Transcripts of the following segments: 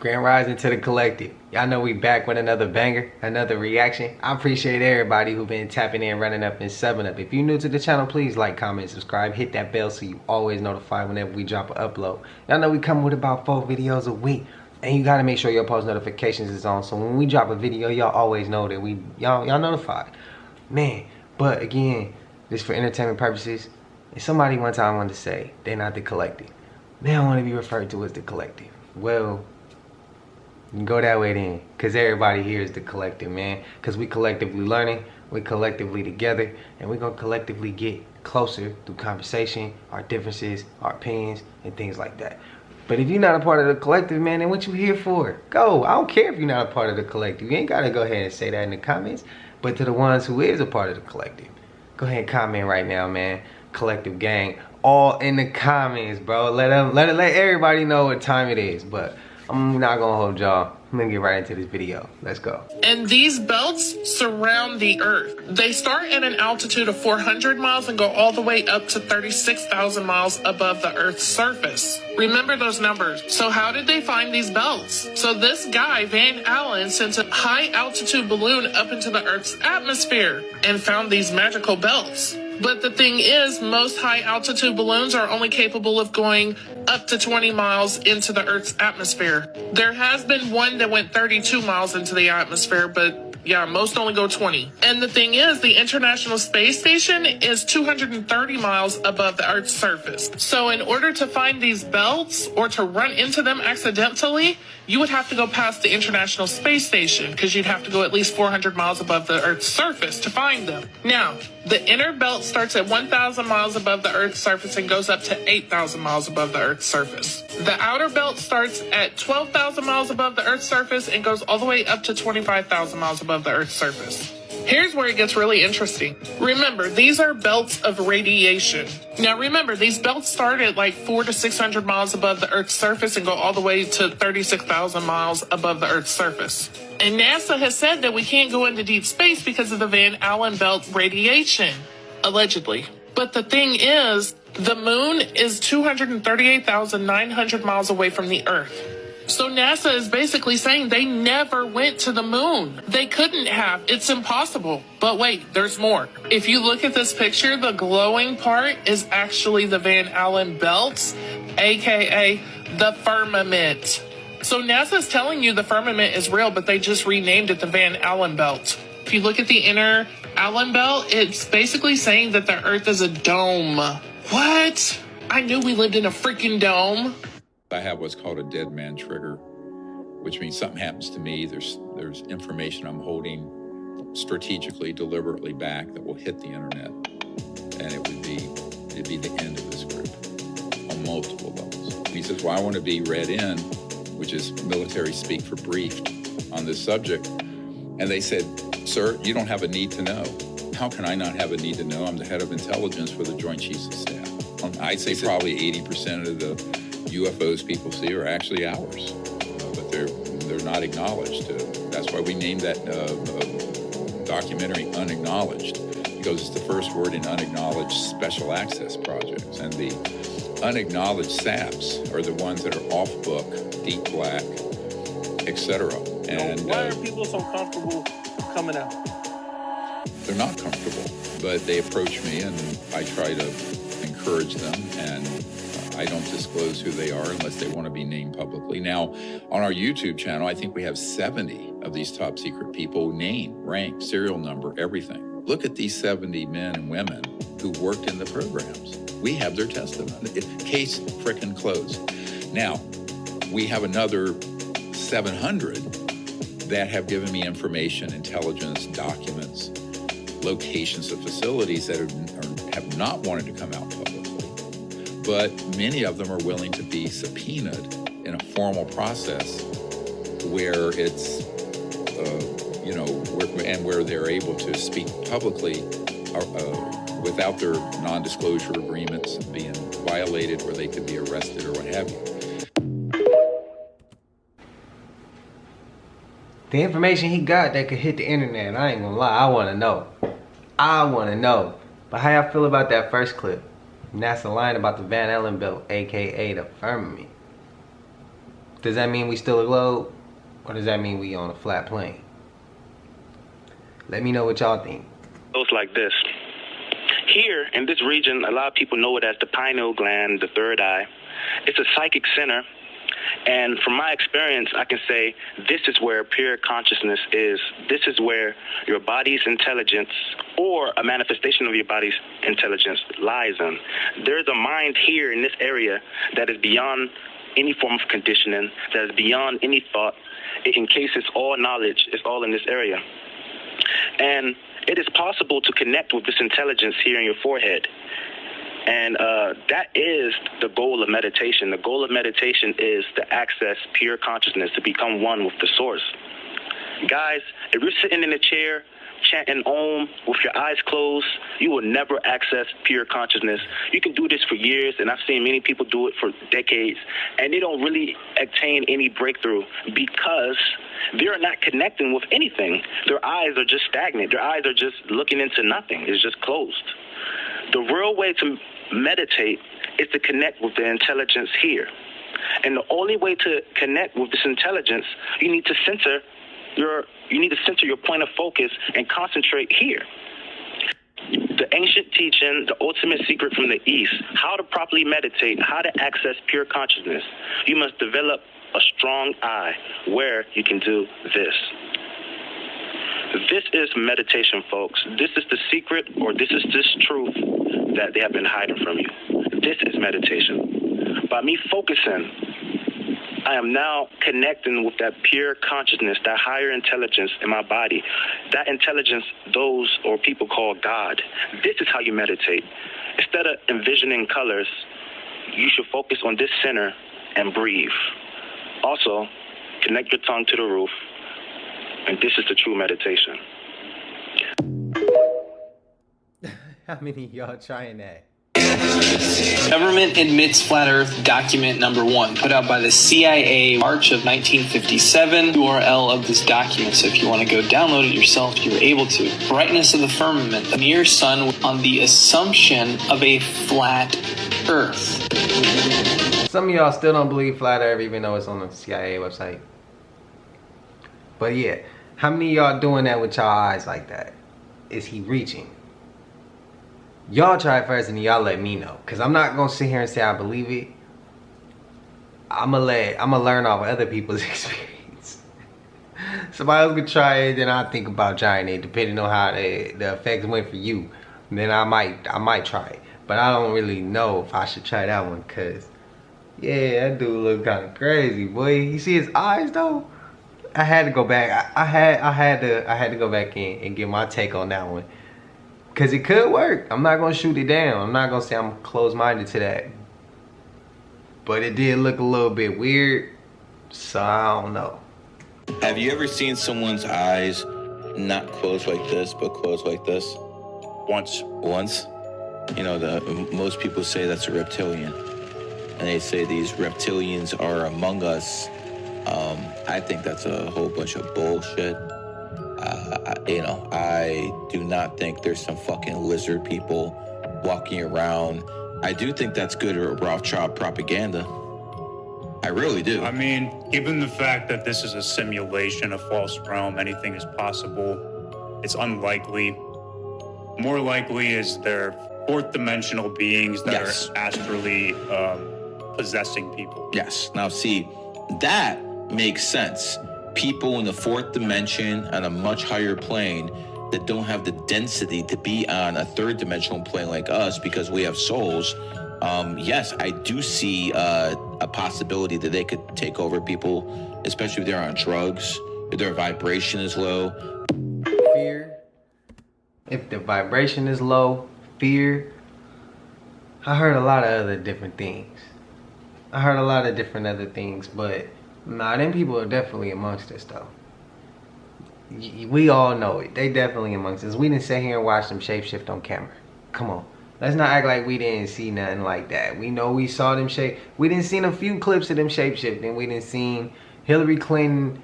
Grand Rising to the collective. Y'all know we back with another banger, another reaction. I appreciate everybody who been tapping in, running up, and subbing up. If you're new to the channel, please like, comment, subscribe, hit that bell so you always notified whenever we drop an upload. Y'all know we come with about 4 videos a week. And you gotta make sure your post notifications is on, so when we drop a video, y'all always know that y'all notified. Man, but again, this for entertainment purposes. And somebody one time wanted to say they're not the collective. They don't want to be referred to as the collective. Well, you can go that way then, because everybody here is the collective, man. Because we collectively learning, we collectively together, and we're going to collectively get closer through conversation, our differences, our opinions, and things like that. But if you're not a part of the collective, man, then what you here for? Go. I don't care if you're not a part of the collective. You ain't got to go ahead and say that in the comments. But to the ones who is a part of the collective, go ahead and comment right now, man. Collective gang, all in the comments, bro. Let everybody know what time it is. But I'm not gonna hold y'all. I'm gonna get right into this video. Let's go. And these belts surround the Earth. They start at an altitude of 400 miles and go all the way up to 36,000 miles above the Earth's surface. Remember those numbers. So how did they find these belts? So this guy, Van Allen, sent a high-altitude balloon up into the Earth's atmosphere and found these magical belts. But the thing is, most high-altitude balloons are only capable of going up to 20 miles into the Earth's atmosphere. There has been one that went 32 miles into the atmosphere, but yeah, most only go 20. And the thing is, the International Space Station is 230 miles above the Earth's surface. So in order to find these belts or to run into them accidentally, you would have to go past the International Space Station because you'd have to go at least 400 miles above the Earth's surface to find them. Now, the inner belt starts at 1,000 miles above the Earth's surface and goes up to 8,000 miles above the Earth's surface. The outer belt starts at 12,000 miles above the Earth's surface and goes all the way up to 25,000 miles above the Earth's surface. Here's where it gets really interesting. Remember, these are belts of radiation. Now remember, these belts start at like 400 to 600 miles above the Earth's surface and go all the way to 36,000 miles above the Earth's surface. And NASA has said that we can't go into deep space because of the Van Allen belt radiation, allegedly. But the thing is, the moon is 238,900 miles away from the Earth. So NASA is basically saying they never went to the moon. They couldn't have. It's impossible. But wait, there's more. If you look at this picture, the glowing part is actually the Van Allen belts, aka the firmament. So NASA's telling you the firmament is real, but they just renamed it the Van Allen belt. If you look at the inner Allen belt, it's basically saying that the Earth is a dome. What? I knew we lived in a freaking dome. I have what's called a dead man trigger, which means something happens to me. There's information I'm holding strategically, deliberately back that will hit the internet, and it'd be the end of this group on multiple levels. And he says, well, I want to be read in, which is military speak for briefed on this subject. And they said, sir, you don't have a need to know. How can I not have a need to know? I'm the head of intelligence for the Joint Chiefs of Staff. I'd say probably 80% of the UFOs people see are actually ours, but they're not acknowledged. That's why we named that documentary Unacknowledged, because it's the first word in unacknowledged special access projects. And the unacknowledged SAPs are the ones that are off book, deep black, etc. And why are people so comfortable coming out? They're not comfortable, but they approach me and I try to encourage them, and I don't disclose who they are unless they want to be named publicly. Now, on our YouTube channel, I think we have 70 of these top secret people, name, rank, serial number, everything. Look at these 70 men and women who worked in the programs. We have their testimony. Case frickin' closed. Now, we have another 700 that have given me information, intelligence, documents, locations of facilities that have not wanted to come out publicly. But many of them are willing to be subpoenaed in a formal process where it's, where they're able to speak publicly without their non-disclosure agreements being violated, or they could be arrested or what have you. The information he got that could hit the internet, I ain't gonna lie, I wanna know. But how y'all feel about that first clip? NASA lying about the Van Allen belt, aka the firmament. Does that mean we still a globe? Or does that mean we on a flat plane? Let me know what y'all think. Goes like this. Here in this region, a lot of people know it as the pineal gland, the third eye. It's a psychic center. And from my experience, I can say this is where pure consciousness is. This is where your body's intelligence, or a manifestation of your body's intelligence, lies in. There's a mind here in this area that is beyond any form of conditioning, that is beyond any thought. In case it's all knowledge, it's all in this area. And it is possible to connect with this intelligence here in your forehead. And that is the goal of meditation. The goal of meditation is to access pure consciousness, to become one with the source. Guys, if you're sitting in a chair chanting Om with your eyes closed, you will never access pure consciousness. You can do this for years, and I've seen many people do it for decades, and they don't really attain any breakthrough because they're not connecting with anything. Their eyes are just stagnant. Their eyes are just looking into nothing. It's just closed. The real way to meditate is to connect with the intelligence here. And the only way to connect with this intelligence, you need to center your point of focus and concentrate here. The ancient teaching, the ultimate secret from the East, how to properly meditate, how to access pure consciousness. You must develop a strong eye where you can do this. This is meditation, folks. This is the secret, or this is this truth that they have been hiding from you. This is meditation. By me focusing, I am now connecting with that pure consciousness, that higher intelligence in my body. That intelligence, those or people call God. This is how you meditate. Instead of envisioning colors, you should focus on this center and breathe. Also, connect your tongue to the roof. And this is the true meditation. How many of y'all trying that? Government admits flat Earth document number 1, put out by the CIA, March of 1957. URL of this document, so if you want to go download it yourself, you're able to. Brightness of the firmament, the near sun, on the assumption of a flat Earth. Some of y'all still don't believe flat Earth, even though it's on the CIA website. But yeah, how many of y'all doing that with y'all eyes like that? Is he reaching? Y'all try it first and y'all let me know. Cause I'm not gonna sit here and say I believe it. I'ma learn off other people's experience. Somebody else could try it, then I'll think about trying it, depending on how the effects went for you. Then I might try it. But I don't really know if I should try that one, cause yeah, that dude look kinda crazy, boy. You see his eyes though? I had to go back. I had to go back in and get my take on that one. Cause it could work. I'm not gonna shoot it down. I'm not gonna say I'm closed-minded to that. But it did look a little bit weird. So I don't know. Have you ever seen someone's eyes not closed like this, but closed like this? Once. Once? You know, most people say that's a reptilian. And they say these reptilians are among us. I think that's a whole bunch of bullshit. I do not think there's some fucking lizard people walking around. I do think that's good Rothschild propaganda. I really do. I mean, given the fact that this is a simulation, a false realm, anything is possible, it's unlikely. More likely is there fourth dimensional beings that are astrally possessing people. Yes. Now see, that makes sense. People in the fourth dimension on a much higher plane that don't have the density to be on a third dimensional plane like us because we have souls. Yes, I do see a possibility that they could take over people, especially if they're on drugs, if their vibration is low. Fear. If the vibration is low, fear. I heard a lot of other different things. But nah, them people are definitely amongst us though. We all know it. They definitely amongst us. We didn't sit here and watch them shapeshift on camera. Come on. Let's not act like we didn't see nothing like that. We know we saw them shape. We didn't see a few clips of them shapeshifting. We didn't see Hillary Clinton.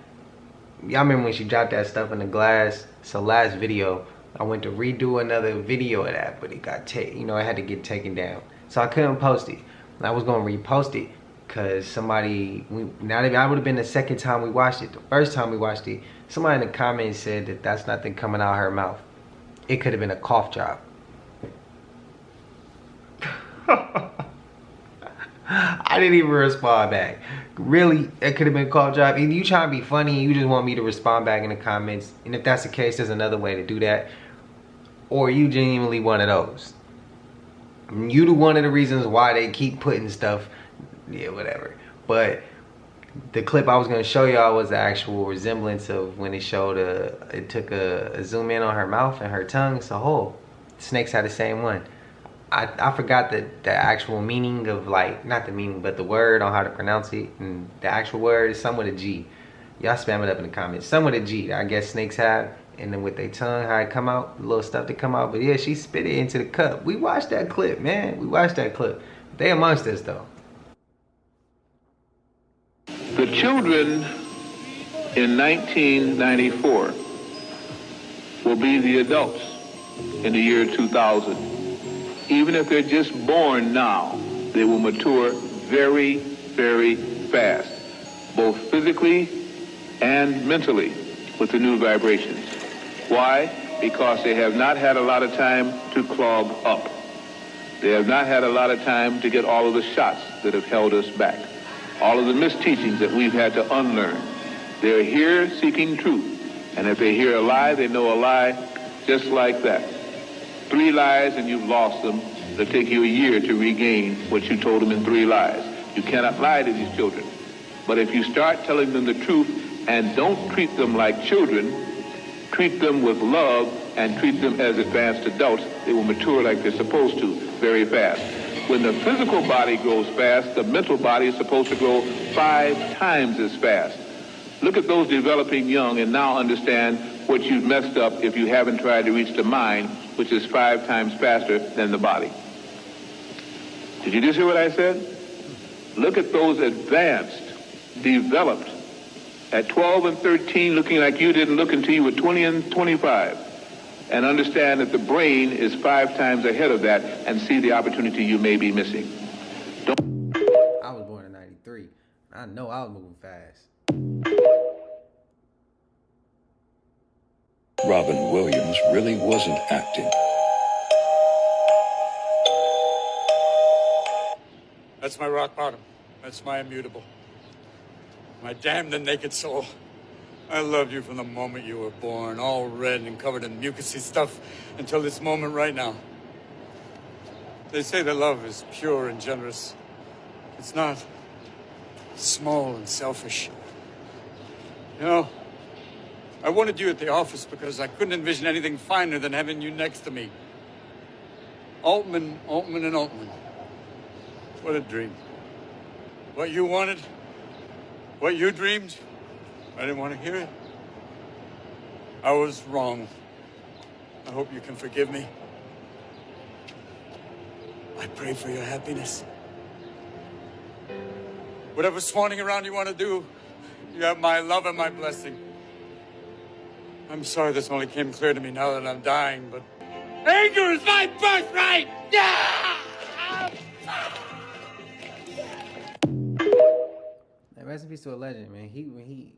Y'all remember when she dropped that stuff in the glass? So last video, I went to redo another video of that, but it got it had to get taken down. So I couldn't post it. I was gonna repost it. Cause somebody, not even, I would have been the second time we watched it. The first time we watched it, somebody in the comments said that that's nothing coming out of her mouth. It could have been a cough drop. I didn't even respond back. Really, it could have been a cough drop. Either you trying to be funny and you just want me to respond back in the comments, and if that's the case, there's another way to do that. Or you genuinely one of those. You the one of the reasons why they keep putting stuff. Yeah, whatever. But the clip I was gonna show y'all was the actual resemblance of when it showed it took a zoom in on her mouth and her tongue. It's a hole. Snakes had the same one. I forgot the actual meaning of, like, not the meaning, but the word on how to pronounce it. And the actual word is some with a G. Y'all spam it up in the comments. Some with a G, I guess snakes have. And then with their tongue, how it come out, the little stuff that come out. But yeah, she spit it into the cup. We watched that clip, man. We watched that clip. They amongst us, though. The children in 1994 will be the adults in the year 2000. Even if they're just born now, they will mature very, very fast, both physically and mentally, with the new vibrations. Why? Because they have not had a lot of time to clog up. They have not had a lot of time to get all of the shots that have held us back, all of the misteachings that we've had to unlearn. They're here seeking truth, and if they hear a lie, they know a lie just like that. 3 lies and you've lost them. It'll take you a year to regain what you told them in 3 lies. You cannot lie to these children. But if you start telling them the truth and don't treat them like children, treat them with love and treat them as advanced adults, they will mature like they're supposed to very fast. When the physical body grows fast, the mental body is supposed to grow 5 times as fast. Look at those developing young and now understand what you've messed up if you haven't tried to reach the mind, which is 5 times faster than the body. Did you just hear what I said? Look at those advanced, developed, at 12 and 13, looking like you didn't look until you were 20 and 25. And understand that the brain is 5 times ahead of that, and see the opportunity you may be missing. I was born in 93. I know I was moving fast. Robin Williams really wasn't acting. That's my rock bottom. That's my immutable. My damned and naked soul. I loved you from the moment you were born, all red and covered in mucusy stuff, until this moment right now. They say that love is pure and generous. It's not. It's small and selfish. You know, I wanted you at the office because I couldn't envision anything finer than having you next to me. Altman, and Altman. What a dream. What you wanted, what you dreamed, I didn't want to hear it. I was wrong. I hope you can forgive me. I pray for your happiness. Whatever swanning around you want to do, you have my love and my blessing. I'm sorry this only came clear to me now that I'm dying, but anger is my birthright! Yeah! Rest in peace to a legend, man.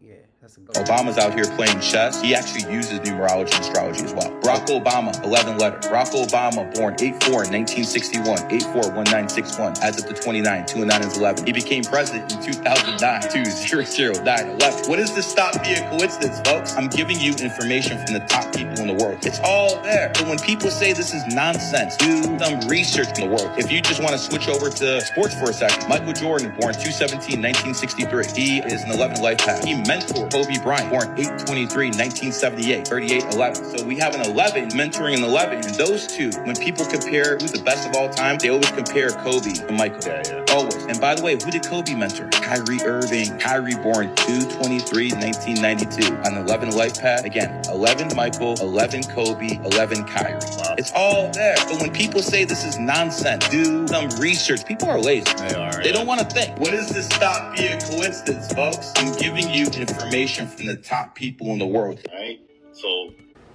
Yeah, that's a good Obama's out here playing chess. He actually uses numerology and astrology as well. Barack Obama, 11 letter. Barack Obama, born 8/4 in 1961, 8/4-1961. As of the 29, 2 and 9 is 11. He became president in 2009, 2/009/11. What is this stop being a coincidence, folks? I'm giving you information from the top people in the world. It's all there. So when people say this is nonsense, do some research in the world. If you just want to switch over to sports for a second, Michael Jordan, born 2/17-1963. He is an 11 life path. He mentored Kobe Bryant, born 8/23-1978, 38/11. So we have an 11 mentoring an 11. And those two, when people compare who's the best of all time, they always compare Kobe to Michael. Yeah. Always. And by the way, who did Kobe mentor? Kyrie Irving. Kyrie born 2/23-1992 on the 11 life path. Again, 11 Michael, 11 Kobe, 11 Kyrie. Wow. It's all there. But when people say this is nonsense, do some research. People are lazy. They are. They don't want to think. What is this stop being a coincidence, folks? I'm giving you information from the top people in the world. Right? So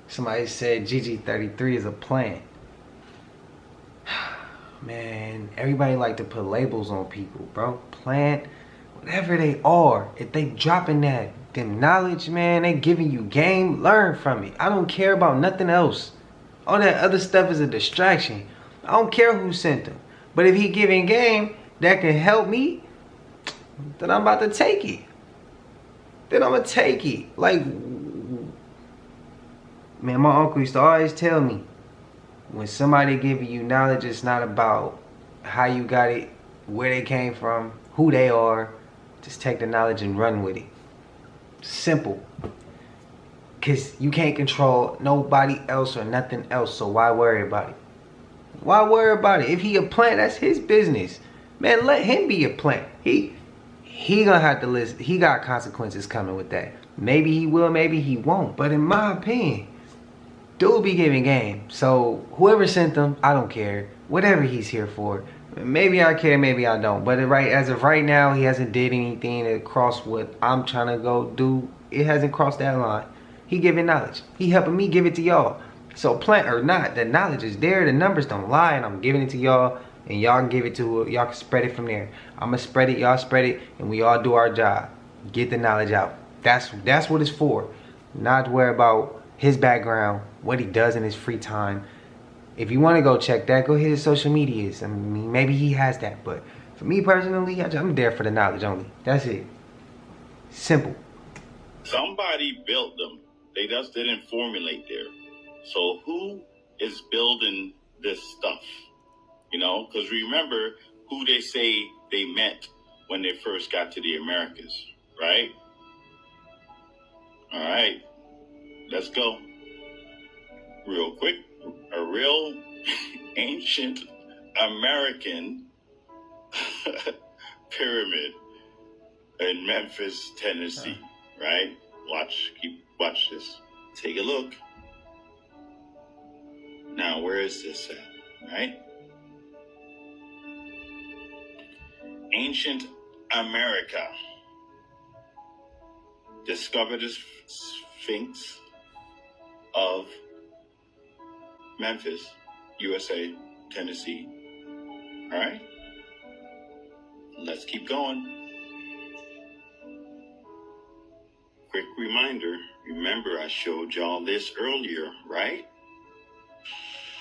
somebody said GG33 is a plant. Man, everybody like to put labels on people, bro. Plant, whatever they are. If they dropping them knowledge, man, they giving you game, learn from it. I don't care about nothing else. All that other stuff is a distraction. I don't care who sent them. But if he giving game that can help me, then I'm about to take it. Then I'm gonna take it. Like, man, my uncle used to always tell me, when somebody giving you knowledge, it's not about how you got it, where they came from, who they are. Just take the knowledge and run with it. Simple. Because you can't control nobody else or nothing else, so why worry about it? Why worry about it? If he a plant, that's his business. Man, let him be a plant. He gonna have to listen. He got consequences coming with that. Maybe he will, maybe he won't. But in my opinion, dude be giving game. So whoever sent them, I don't care. Whatever he's here for. Maybe I care, maybe I don't. But as of right now, he hasn't did anything to cross what I'm trying to go do. It hasn't crossed that line. He giving knowledge. He helping me give it to y'all. So plant or not, the knowledge is there. The numbers don't lie, and I'm giving it to y'all. And y'all can give it to, y'all can spread it from there. I'm gonna spread it, y'all spread it, and we all do our job. Get the knowledge out. That's what it's for. Not to worry about his background, what he does in his free time. If you want to go check that, go hit his social medias. I mean, maybe he has that, but for me personally, I'm there for the knowledge only. That's it. Simple. Somebody built them. They just didn't formulate there. So who is building this stuff? You know, because remember who they say they met when they first got to the Americas, right? All right, let's go. Real quick, a real ancient American pyramid in Memphis, Tennessee, right? Watch this. Take a look. Now, where is this at, right? Ancient America discovered the Sphinx of Memphis, USA, Tennessee. All right, let's keep going. Quick reminder, remember I showed y'all this earlier, right?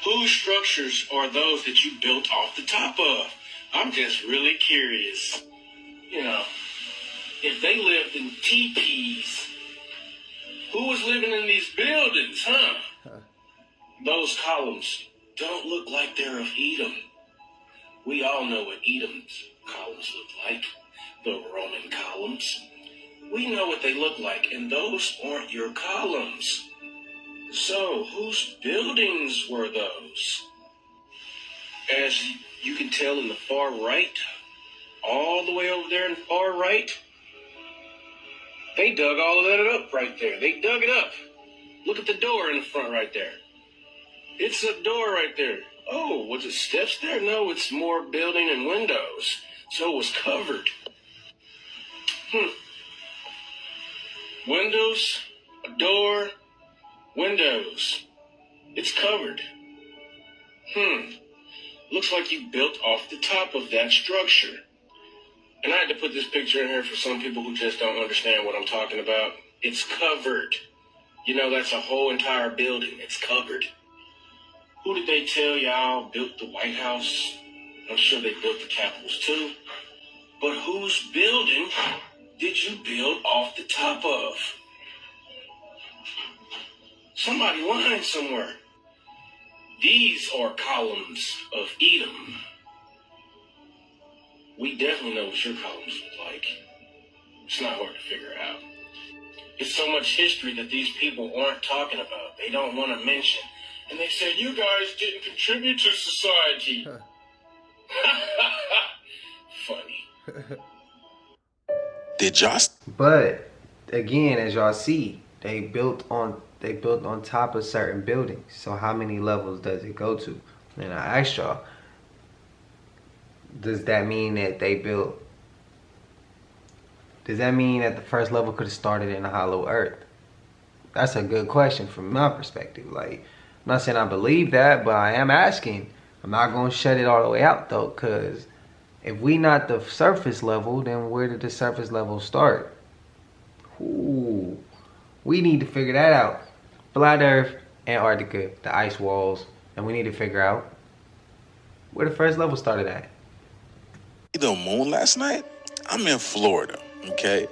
Whose structures are those that you built off the top of? I'm just really curious. You know, if they lived in teepees, who was living in these buildings, huh? Those columns don't look like they're of Edom. We all know what Edom's columns look like. The Roman columns. We know what they look like, and those aren't your columns. So, whose buildings were those? As you can tell in the far right, all the way over there in the far right, they dug all of that up right there. They dug it up. Look at the door in the front right there. It's a door right there. Oh, was it steps there? No, it's more building and windows. So it was covered. Windows, a door, windows. It's covered. Looks like you built off the top of that structure. And I had to put this picture in here for some people who just don't understand what I'm talking about. It's covered. You know, that's a whole entire building. It's covered. Who did they tell y'all built the White House? I'm sure they built the Capitals too. But whose building did you build off the top of? Somebody lying somewhere. These are columns of Edom. We definitely know what your columns look like. It's not hard to figure out. It's so much history that these people aren't talking about. They don't want to mention. And they say, you guys didn't contribute to society. Funny. But again, as y'all see, they built on top of certain buildings. So how many levels does it go to? And I asked y'all, does that mean that they built? Does that mean that the first level could have started in a hollow earth? That's a good question from my perspective. Like, I'm not saying I believe that, but I am asking. I'm not gonna shut it all the way out though, cause if we not the surface level, then where did the surface level start? Ooh, we need to figure that out. Flat Earth, Antarctica, the ice walls, and we need to figure out where the first level started at. The moon last night? I'm in Florida, okay?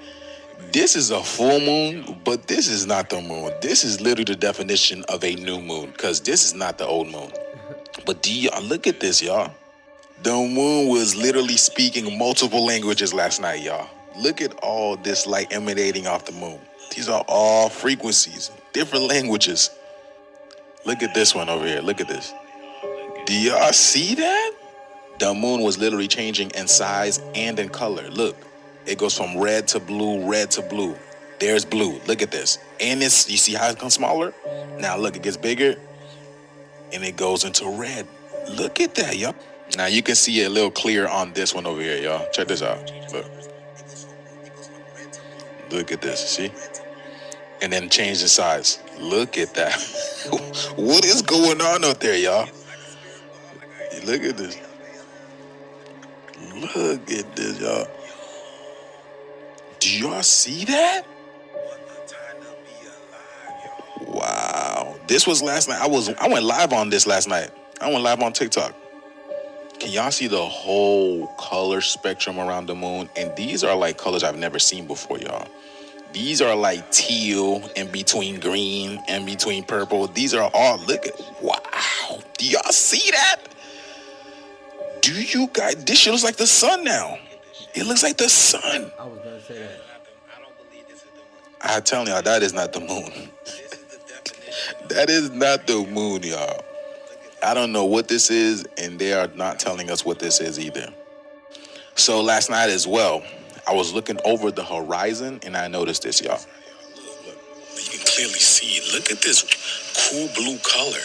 This is a full moon, but this is not the moon. This is literally the definition of a new moon, because this is not the old moon. But do y'all look at this, y'all? The moon was literally speaking multiple languages last night, y'all. Look at all this light emanating off the moon. These are all frequencies, different languages. Look at this one over here. Look at this. Do y'all see that? The moon was literally changing in size and in color. Look, it goes from red to blue, red to blue. There's blue. Look at this. And it's, you see how it becomes smaller? Now look, it gets bigger and it goes into red. Look at that, y'all. Now you can see it a little clear on this one over here, y'all. Check this out. Look. Look at this, see? And then change the size. Look at that. What is going on out there, y'all? Look at this. Look at this, y'all. Do y'all see that? Wow. This was last night. I went live on this last night. I went live on TikTok. Can y'all see the whole color spectrum around the moon? And these are like colors I've never seen before, y'all. These are like teal, in between green, in between purple. These are all, look at, wow. Do y'all see that? Do you guys, this shit looks like the sun now. It looks like the sun. I was gonna say that. I'm telling y'all, that is not the moon. That is not the moon, y'all. I don't know what this is, and they are not telling us what this is either. So last night as well, I was looking over the horizon, and I noticed this, y'all. Look, you can clearly see it. Look at this cool blue color.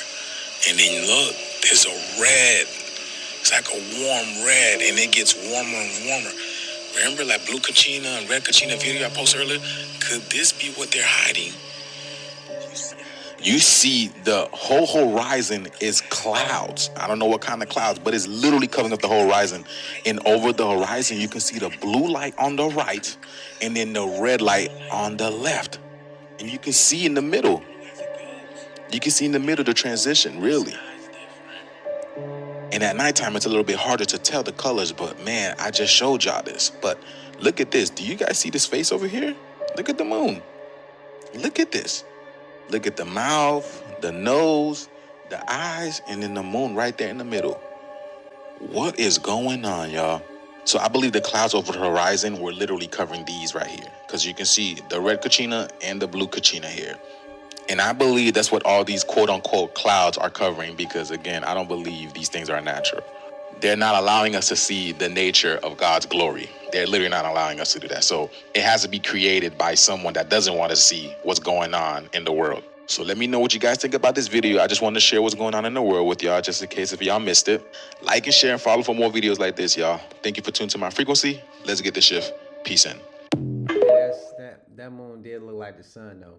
And then look, there's a red. It's like a warm red, and it gets warmer and warmer. Remember like blue Kachina and red Kachina video I posted earlier? Could this be what they're hiding? You see the whole horizon is clouds. I don't know what kind of clouds, but it's literally covering up the whole horizon. And over the horizon, you can see the blue light on the right and then the red light on the left. And you can see in the middle. You can see in the middle the transition, really. And at nighttime, it's a little bit harder to tell the colors, but man, I just showed y'all this. But look at this. Do you guys see this face over here? Look at the moon. Look at this. Look at the mouth, the nose, the eyes, and then the moon right there in the middle. What is going on, y'all? So I believe the clouds over the horizon were literally covering these right here, because you can see the red Kachina and the blue Kachina here. And I believe that's what all these quote-unquote clouds are covering, because, again, I don't believe these things are natural. They're not allowing us to see the nature of God's glory. They're literally not allowing us to do that. So it has to be created by someone that doesn't want to see what's going on in the world. So let me know what you guys think about this video. I just wanted to share what's going on in the world with y'all, just in case if y'all missed it. Like and share and follow for more videos like this, y'all. Thank you for tuning to my frequency. Let's get this shift. Peace in. That moon did look like the sun, though.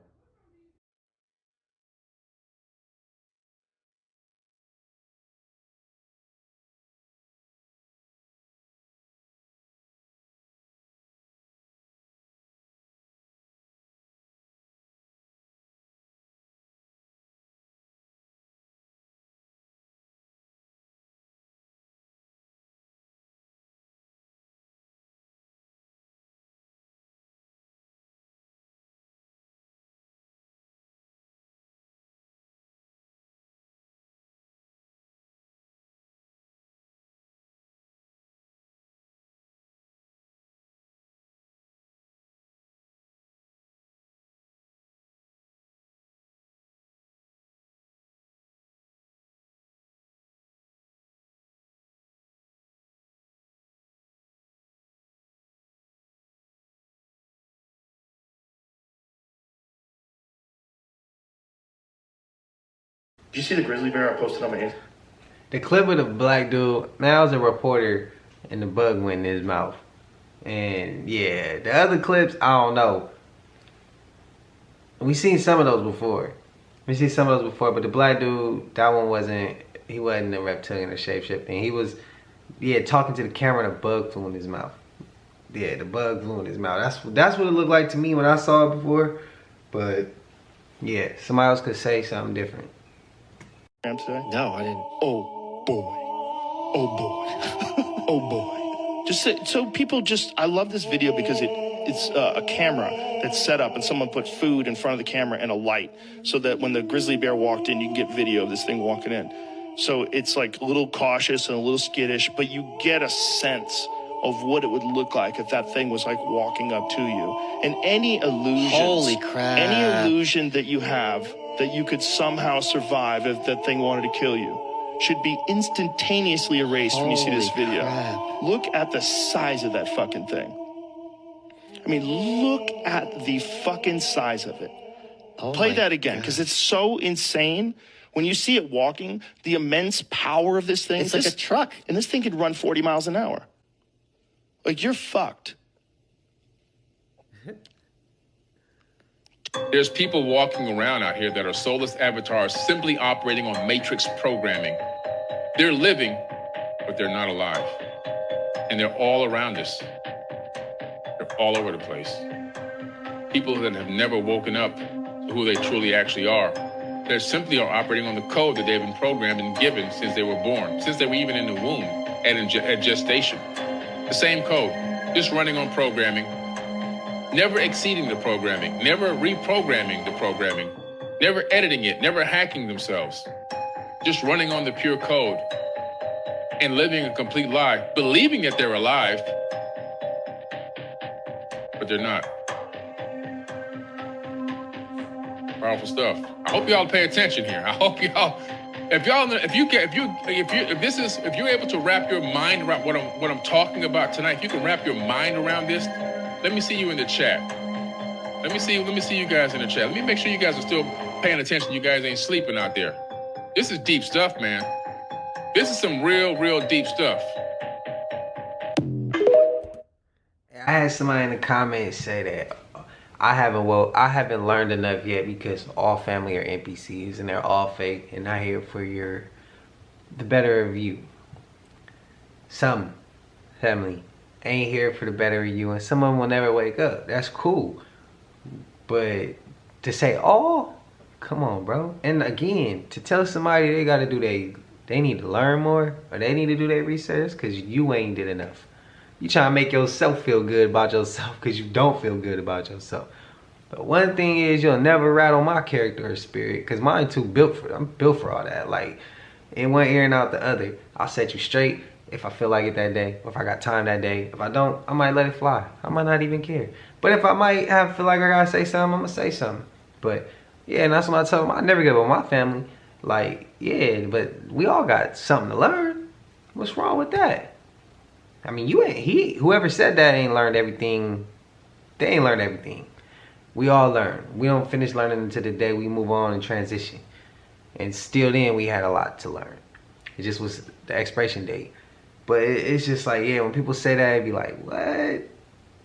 Did you see the grizzly bear I posted on my Instagram? The clip of the black dude, now was a reporter and the bug went in his mouth. And yeah, the other clips, I don't know. We've seen some of those before. But the black dude, that one wasn't He wasn't a reptilian or shapeshifting. He was, yeah, talking to the camera and a bug flew in his mouth. Yeah, the bug flew in his mouth. That's what it looked like to me when I saw it before. But yeah, somebody else could say something different. No, I didn't. Oh boy. Oh boy. Oh boy. Just so people just, I love this video because it's a camera that's set up and someone put food in front of the camera and a light so that when the grizzly bear walked in, you can get video of this thing walking in. So it's like a little cautious and a little skittish, but you get a sense of what it would look like if that thing was like walking up to you. And any illusions, holy crap, any illusion that you have that you could somehow survive if that thing wanted to kill you should be instantaneously erased when you see this video. Crap. Look at the size of that fucking thing. I mean, look at the fucking size of it. Play that again, because it's so insane. When you see it walking, the immense power of this thing. It's like a truck. And this thing could run 40 miles an hour. Like, you're fucked. There's people walking around out here that are soulless avatars simply operating on matrix programming. They're living, but they're not alive. And they're all around us. They're all over the place. People that have never woken up to who they truly actually are. They simply are operating on the code that they've been programmed and given since they were born, since they were even in the womb, at gestation. The same code, just running on programming, never exceeding the programming, never reprogramming the programming, never editing it, never hacking themselves, just running on the pure code and living a complete lie, believing that they're alive, but they're not. Powerful stuff. I hope y'all pay attention here. I hope y'all, if you're able to wrap your mind around what I'm talking about tonight, if you can wrap your mind around this, let me see you in the chat. Let me see you guys in the chat. Let me make sure you guys are still paying attention. You guys ain't sleeping out there. This is deep stuff, man. This is some real deep stuff. I had somebody in the comments say that I haven't learned enough yet because all family are NPCs and they're all fake and not here for the better of you. Some family ain't here for the better of you, and some of them will never wake up. That's cool. But to say all, come on, bro. And again, to tell somebody they gotta do they need to learn more or they need to do their research because you ain't did enough. You trying to make yourself feel good about yourself because you don't feel good about yourself. But one thing is, you'll never rattle my character or spirit because mine too I'm built for all that. Like, in one ear and out the other. I'll set you straight if I feel like it that day, or if I got time that day. If I don't, I might let it fly. I might not even care. But if I might feel like I gotta say something, I'm gonna say something. But yeah, and that's what I tell them. I never give up my family. Like, yeah, but we all got something to learn. What's wrong with that? I mean, whoever said that ain't learned everything. They ain't learned everything. We all learn. We don't finish learning until the day we move on and transition. And still then, we had a lot to learn. It just was the expiration date. But it's just like, yeah, when people say that, it'd be like, what?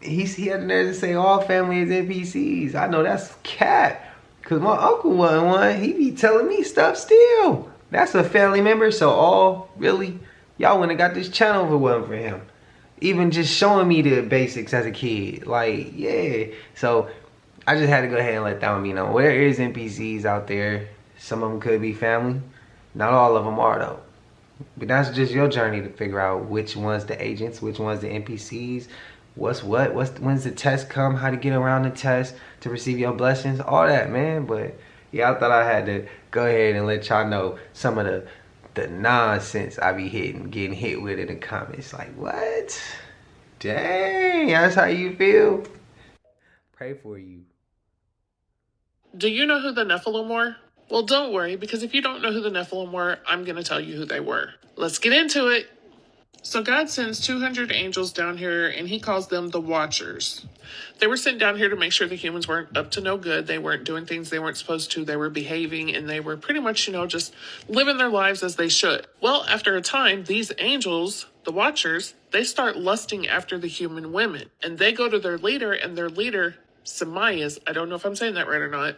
He had the nerve to say all family is NPCs. I know that's cap. Because my uncle wasn't one. He be telling me stuff still. That's a family member, so all, really? Y'all wouldn't have got this channel if it wasn't for him. Even just showing me the basics as a kid. Like, yeah. So, I just had to go ahead and let that one be known. Well, there is NPCs out there. Some of them could be family. Not all of them are, though. But that's just your journey to figure out which one's the agents, which one's the NPCs, when's the test come, how to get around the test to receive your blessings, all that, man. But, yeah, I thought I had to go ahead and let y'all know some of the nonsense I be getting hit with in the comments. Like, what? Dang, that's how you feel? Pray for you. Do you know who the Nephilim were? Well, don't worry, because if you don't know who the Nephilim were, I'm going to tell you who they were. Let's get into it. So God sends 200 angels down here, and he calls them the Watchers. They were sent down here to make sure the humans weren't up to no good. They weren't doing things they weren't supposed to. They were behaving, and they were pretty much, just living their lives as they should. Well, after a time, these angels, the Watchers, they start lusting after the human women. And they go to their leader, and their leader, Samias, I don't know if I'm saying that right or not,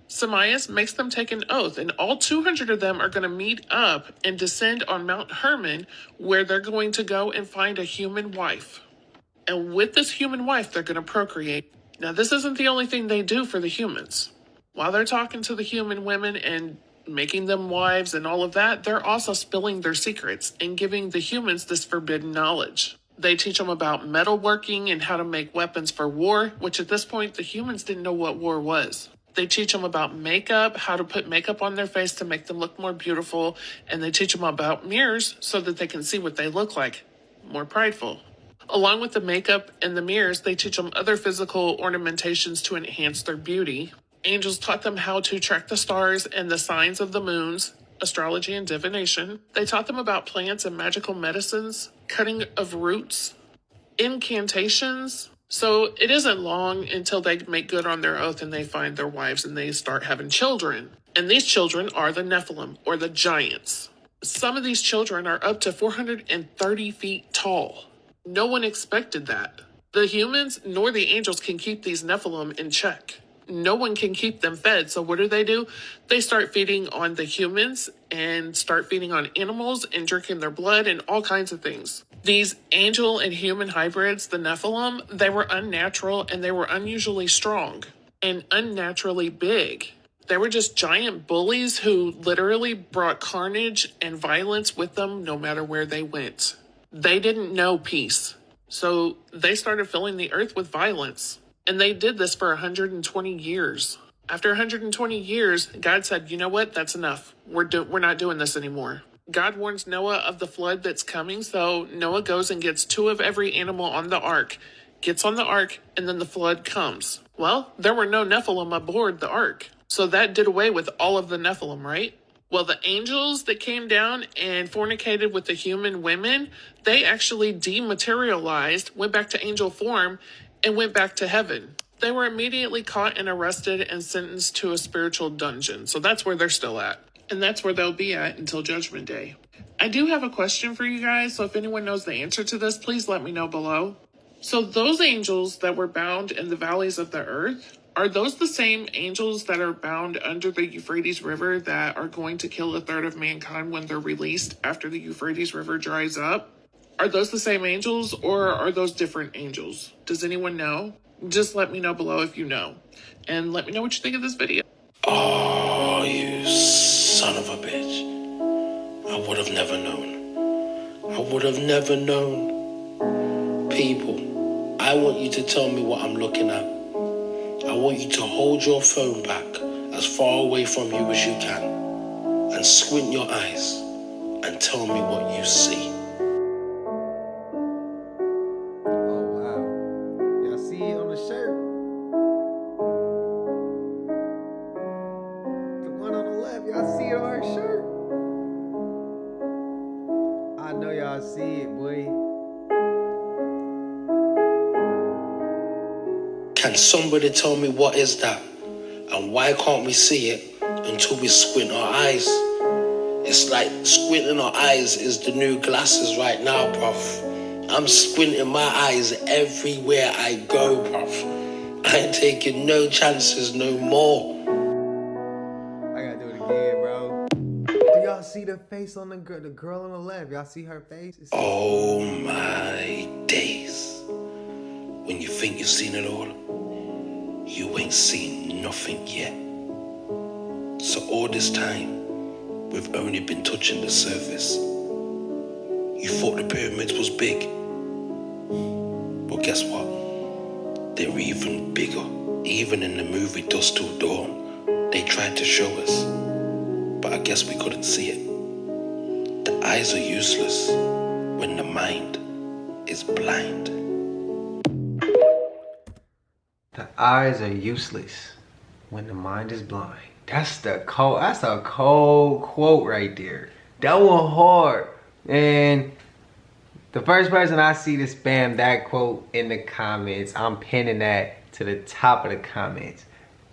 Samias makes them take an oath, and all 200 of them are going to meet up and descend on Mount Hermon, where they're going to go and find a human wife. And with this human wife, they're going to procreate. Now, this isn't the only thing they do for the humans. While they're talking to the human women and making them wives and all of that, they're also spilling their secrets and giving the humans this forbidden knowledge. They teach them about metalworking and how to make weapons for war, which at this point, the humans didn't know what war was. They teach them about makeup, how to put makeup on their face to make them look more beautiful, and they teach them about mirrors so that they can see what they look like, more prideful. Along with the makeup and the mirrors, they teach them other physical ornamentations to enhance their beauty. Angels taught them how to track the stars and the signs of the moons, astrology and divination. They taught them about plants and magical medicines, cutting of roots, incantations. So it isn't long until they make good on their oath and they find their wives and they start having children. And these children are the Nephilim, or the giants. Some of these children are up to 430 feet tall. No one expected that. The humans nor the angels can keep these Nephilim in check. No one can keep them fed. So what do? They start feeding on the humans and start feeding on animals and drinking their blood and all kinds of things. These angel and human hybrids, the Nephilim, they were unnatural and they were unusually strong and unnaturally big. They were just giant bullies who literally brought carnage and violence with them no matter where they went. They didn't know peace. So they started filling the earth with violence. And they did this for 120 years. After 120 years, God said, you know what? That's enough. We're not doing this anymore. God warns Noah of the flood that's coming. So Noah goes and gets 2 of every animal on the ark, gets on the ark, and then the flood comes. Well, there were no Nephilim aboard the ark. So that did away with all of the Nephilim, right? Well, the angels that came down and fornicated with the human women, they actually dematerialized, went back to angel form, and went back to heaven. They were immediately caught and arrested and sentenced to a spiritual dungeon. So that's where they're still at. And that's where they'll be at until Judgment Day. I do have a question for you guys. So if anyone knows the answer to this, please let me know below. So those angels that were bound in the valleys of the earth, are those the same angels that are bound under the Euphrates River that are going to kill 1/3 of mankind when they're released after the Euphrates River dries up? Are those the same angels or are those different angels? Does anyone know? Just let me know below if you know. And let me know what you think of this video. Oh, you son of a bitch. I would have never known. I would have never known. People, I want you to tell me what I'm looking at. I want you to hold your phone back as far away from you as you can and squint your eyes and tell me what you see. Can somebody tell me what is that? And why can't we see it until we squint our eyes? It's like squinting our eyes is the new glasses right now, bruv. I'm squinting my eyes everywhere I go, bruv. I ain't taking no chances no more. I gotta do it again, bro. Do y'all see the face on the girl on the left? Y'all see her face? Oh my days. When you think you've seen it all, you ain't seen nothing yet. So all this time, we've only been touching the surface. You thought the pyramids was big. Well, guess what? They're even bigger. Even in the movie Dusk Till Dawn, they tried to show us. But I guess we couldn't see it. The eyes are useless when the mind is blind. The eyes are useless when the mind is blind. That's a cold quote right there. That one hard. And the first person I see to spam that quote in the comments, I'm pinning that to the top of the comments.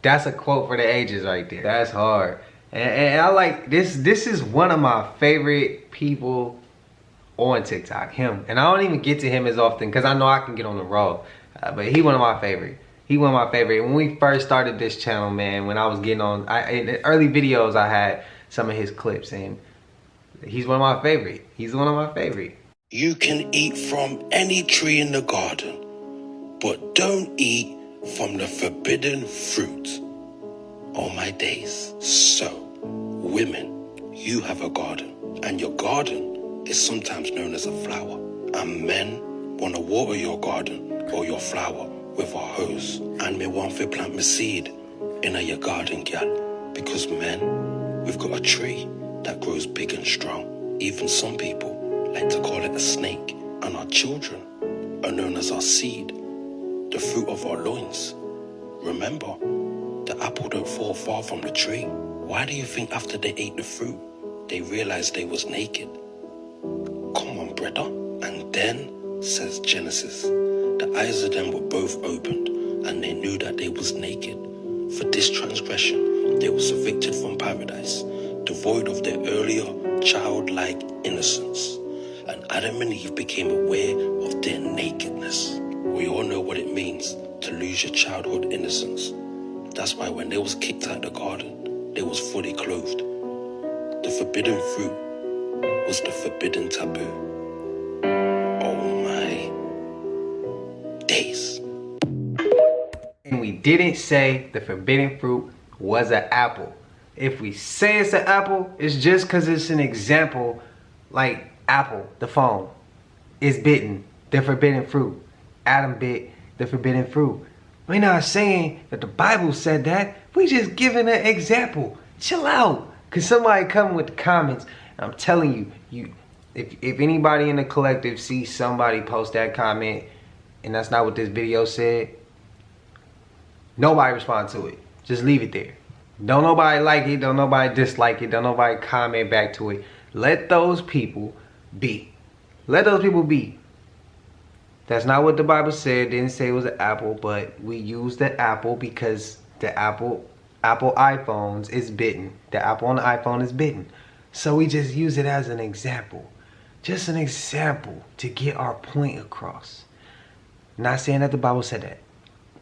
That's a quote for the ages right there. That's hard. And I like this. This is one of my favorite people on TikTok, him. And I don't even get to him as often because I know I can get on the roll. But he one of my favorite. He one of my favorite. When we first started this channel, man, when I was getting on, in the early videos, I had some of his clips, and he's one of my favorite. He's one of my favorite. You can eat from any tree in the garden, but don't eat from the forbidden fruit. All my days. So, women, you have a garden, and your garden is sometimes known as a flower. And men want to water your garden or your flower with a hose. And me want to plant my seed in your garden, gal. Because men, we've got a tree that grows big and strong. Even some people like to call it a snake. And our children are known as our seed, the fruit of our loins. Remember, the apple don't fall far from the tree. Why do you think after they ate the fruit, they realized they was naked? Come on, brother. And then, says Genesis, the eyes of them were both opened, and they knew that they was naked. For this transgression, they was evicted from paradise, devoid of their earlier childlike innocence. And Adam and Eve became aware of their nakedness. We all know what it means to lose your childhood innocence. That's why when they was kicked out of the garden, they was fully clothed. The forbidden fruit was the forbidden taboo. Oh my days. And we didn't say the forbidden fruit was an apple. If we say it's an apple, it's just because it's an example. Like Apple, the phone, is bitten, the forbidden fruit. Adam bit the forbidden fruit. We're not saying that the Bible said that. We just giving an example. Chill out. Cause somebody come with the comments. I'm telling you, if anybody in the collective sees somebody post that comment and that's not what this video said, nobody respond to it. Just leave it there. Don't nobody like it, don't nobody dislike it, don't nobody comment back to it. Let those people be. Let those people be. That's not what the Bible said. Didn't say it was an apple, but we use the apple because the Apple iPhones is bitten. The apple on the iPhone is bitten. So we just use it as an example. Just an example to get our point across. Not saying that the Bible said that.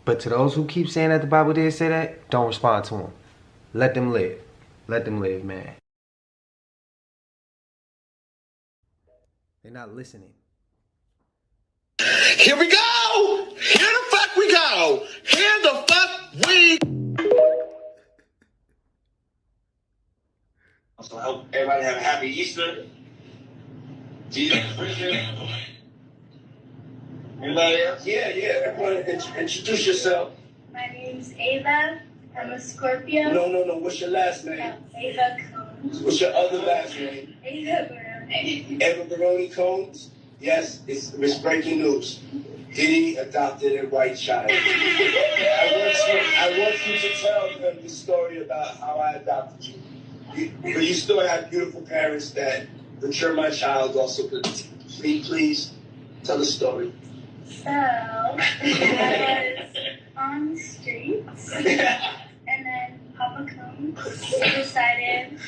But to those who keep saying that the Bible did say that, don't respond to them. Let them live. Let them live, man. They're not listening. Here we go! Here the fuck we go! Here the fuck we... So I hope everybody have a happy Easter. Jesus Christian. Anybody else? Yeah. Everybody introduce yourself. My name's Ava. I'm a Scorpio. No. What's your last name? Ava Combs. What's your other last name? Ava Barone. Eva Barone Combs? Yes, it's breaking news. Diddy adopted a white child. I want you to tell them the story about how I adopted you. But you still have beautiful parents that mature my child also. Please tell the story. So, I was on the streets, and then Papa Combs decided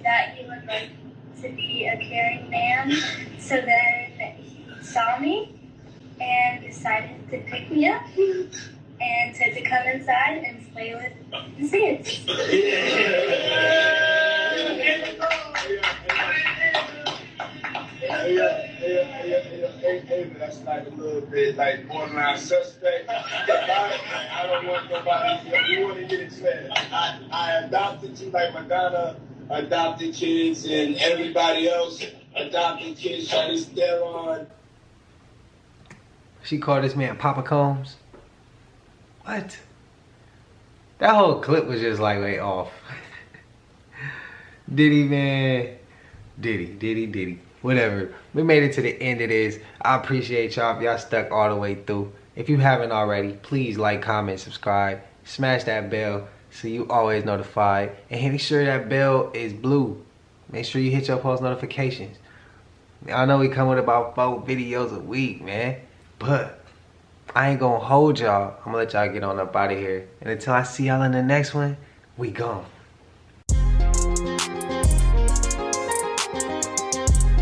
that he would like to be a caring man. So then he saw me and decided to pick me up and said to come inside and play with his kids. Hey, that's like a little bit like borderline suspect. I don't want nobody. You want to get it clear. I adopted you like Madonna adopted kids and everybody else adopted kids. Charlize Theron. She called this man Papa Combs. What? That whole clip was just like way off. Diddy, man. Diddy. Whatever. We made it to the end of this. I appreciate y'all if y'all stuck all the way through. If you haven't already, please like, comment, subscribe. Smash that bell so you always notified. And make sure that bell is blue. Make sure you hit your post notifications. I know we come with about 4 videos a week, man. But I ain't gonna hold y'all. I'm gonna let y'all get on up out of here. And until I see y'all in the next one, we gone.